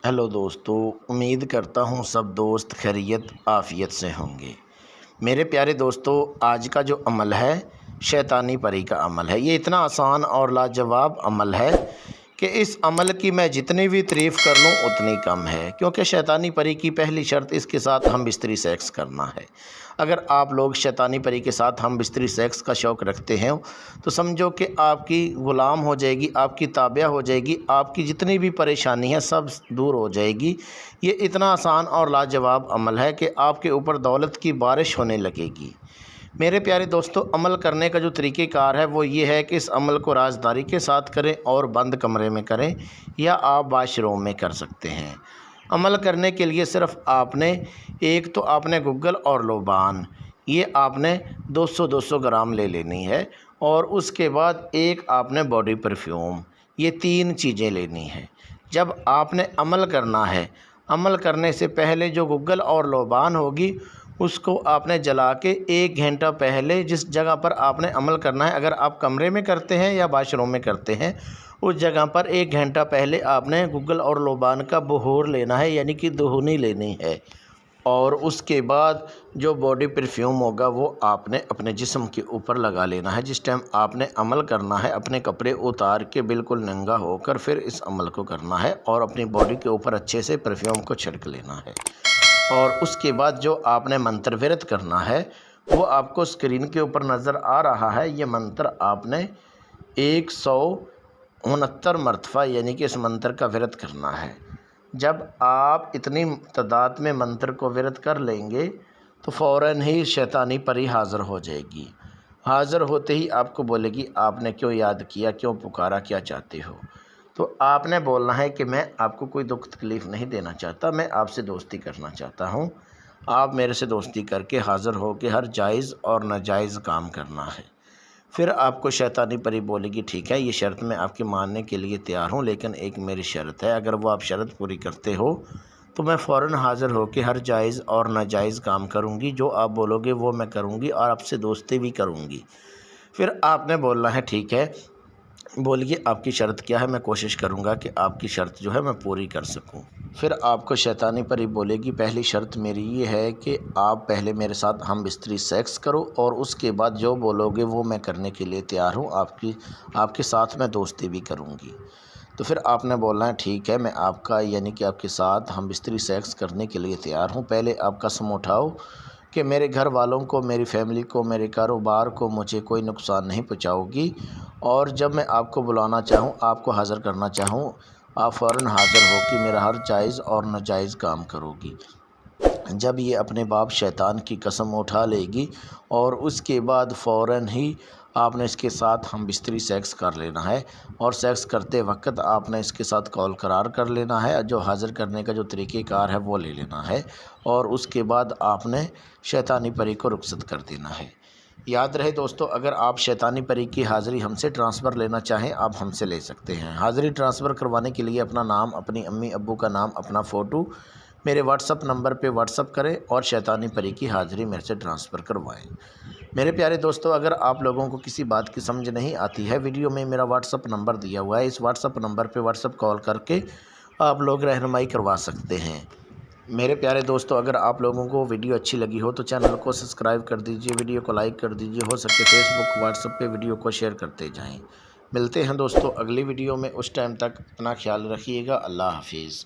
Hello दोस्तों, उम्मीद करता हूँ सब दोस्त खैरियत आफ़ियत से होंगे। मेरे प्यारे दोस्तों, आज का जो अमल है शैतानी परी का अमल है। ये इतना आसान और लाजवाब अमल है कि इस अमल की मैं जितनी भी तारीफ़ कर लूँ उतनी कम है, क्योंकि शैतानी परी की पहली शर्त इसके साथ हम बिस्तरी सेक्स करना है। अगर आप लोग शैतानी परी के साथ हम बिस्तरी सेक्स का शौक़ रखते हैं तो समझो कि आपकी ग़ुलाम हो जाएगी, आपकी ताबिया हो जाएगी, आपकी जितनी भी परेशानी है सब दूर हो जाएगी। ये इतना आसान और लाजवाब अमल है कि आपके ऊपर दौलत की बारिश होने लगेगी। मेरे प्यारे दोस्तों, अमल करने का जो तरीक़ेकार है वो ये है कि इस अमल को राज़दारी के साथ करें और बंद कमरे में करें, या आप वाशरूम में कर सकते हैं। अमल करने के लिए सिर्फ़ आपने एक तो आपने गुग्गल और लोबान ये आपने 200-200 ग्राम ले लेनी है, और उसके बाद एक आपने बॉडी परफ्यूम, ये 3 चीज़ें लेनी है। जब आपने अमल करना है, अमल करने से पहले जो गुग्गल और लोबान होगी उसको आपने जला के 1 घंटा पहले जिस जगह पर आपने अमल करना है, अगर आप कमरे में करते हैं या वाशरूम में करते हैं, उस जगह पर 1 घंटा पहले आपने गुग्गल और लोबान का बहूर लेना है, यानी कि दुहनी लेनी है। और उसके बाद जो बॉडी परफ्यूम होगा वो आपने अपने जिस्म के ऊपर लगा लेना है। जिस टाइम आपने अमल करना है अपने कपड़े उतार के बिल्कुल नंगा होकर फिर इस अमल को करना है, और अपनी बॉडी के ऊपर अच्छे से परफ्यूम को छिड़क लेना है। और उसके बाद जो आपने मंत्र विरत करना है वो आपको स्क्रीन के ऊपर नज़र आ रहा है। ये मंत्र आपने 169 मरतबा यानी कि इस मंत्र का विरत करना है। जब आप इतनी तादाद में मंत्र को विरत कर लेंगे तो फ़ौरन ही शैतानी परी हाज़िर हो जाएगी। हाज़िर होते ही आपको बोलेगी आपने क्यों याद किया, क्यों पुकारा, क्या चाहते हो। तो आपने बोलना है कि मैं आपको कोई दुख तकलीफ़ नहीं देना चाहता, मैं आपसे दोस्ती करना चाहता हूँ। आप मेरे से दोस्ती करके हाज़िर हो के हर जायज़ और नाजायज़ काम करना है। फिर आपको शैतानी परी बोलेगी ठीक है, ये शर्त मैं आपके मानने के लिए तैयार हूँ, लेकिन एक मेरी शर्त है, अगर वो आप शर्त पूरी करते हो तो मैं फ़ौरन हाज़िर हो के हर जायज़ और नाजायज़ काम करूँगी, जो आप बोलोगे वो मैं करूँगी और आपसे दोस्ती भी करूँगी। फिर आपने बोलना है ठीक है, बोलिए आपकी शर्त क्या है, मैं कोशिश करूँगा कि आपकी शर्त जो है मैं पूरी कर सकूँ। फिर आपको शैतानी परी बोलेगी पहली शर्त मेरी ये है कि आप पहले मेरे साथ हम बिस्तरी सेक्स करो, और उसके बाद जो बोलोगे वो मैं करने के लिए तैयार हूँ, आपके साथ मैं दोस्ती भी करूँगी। तो फिर आपने बोलना है ठीक है, मैं आपका यानी कि आपके साथ हम बिस्तरी सेक्स करने के लिए तैयार हूँ। पहले आप कसम उठाओ कि मेरे घर वालों को, मेरी फैमिली को, मेरे कारोबार को मुझे कोई नुकसान नहीं पहुँचाओगी, और जब मैं आपको बुलाना चाहूँ, आपको हाज़िर करना चाहूँ, आप फ़ौरन हाज़िर हो कि मेरा हर जायज़ और नाजायज़ काम करोगी। जब ये अपने बाप शैतान की कसम उठा लेगी और उसके बाद फ़ौरन ही आपने इसके साथ हम बिस्तरी सेक्स कर लेना है, और सेक्स करते वक्त आपने इसके साथ कौल करार कर लेना है, जो हाज़िर करने का जो तरीक़ेकार है वो ले लेना है, और उसके बाद आपने शैतानी परी को रुखसत कर देना है। याद रहे दोस्तों, अगर आप शैतानी परी की हाज़िरी हमसे ट्रांसफ़र लेना चाहें आप हमसे ले सकते हैं। हाज़िरी ट्रांसफ़र करवाने के लिए अपना नाम, अपनी अम्मी अब्बू का नाम, अपना फ़ोटो मेरे व्हाट्सअप नंबर पे व्हाट्सअप करें और शैतानी परी की हाज़िरी मेरे से ट्रांसफ़र करवाएं। मेरे प्यारे दोस्तों, अगर आप लोगों को किसी बात की समझ नहीं आती है, वीडियो में मेरा व्हाट्सअप नंबर दिया हुआ है, इस व्हाट्सअप नंबर पे व्हाट्सअप कॉल करके आप लोग रहनुमाई करवा सकते हैं। मेरे प्यारे दोस्तों, अगर आप लोगों को वीडियो अच्छी लगी हो तो चैनल को सब्सक्राइब कर दीजिए, वीडियो को लाइक कर दीजिए, हो सके फेसबुक व्हाट्सएप पे वीडियो को शेयर करते जाएं। मिलते हैं दोस्तों अगली वीडियो में, उस टाइम तक अपना ख्याल रखिएगा। अल्लाह हाफिज़।